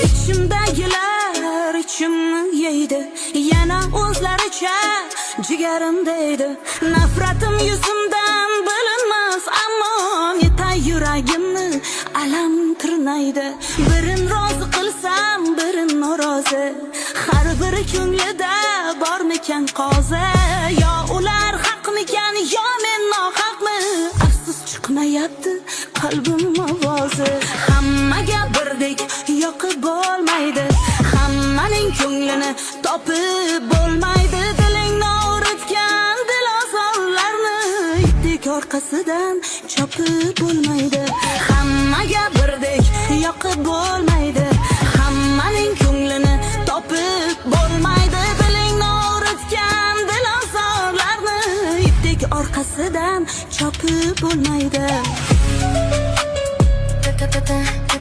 İçimdagilar içimni yeydi, yana o'zlaricha jigarimdaydi. Nafratim yuzimdan bilinmas, ammo netay yuragimni alam tirnaydi. Birin rozi qilsam, birin norozi, har biri ko'nglida bormikan qozi. Yo ular haqmikan, yo men nohaqmi? Afsus chiqmayapti qalbim ovozi. Hammaga birdek yoqib bo'lmaydi, hammaning ko'nglini topib bo'lmaydi. Dilingni og'ritgan dilozorlarni itdek orqasidan chopib bo'lmaydi. Hammaga birdek yoqib bo'lmaydi, hammaning ko'nglini topib bo'lmaydi. Dilingni og'ritgan dilozorlarni itdek orqasidan chopib bo'lmaydi.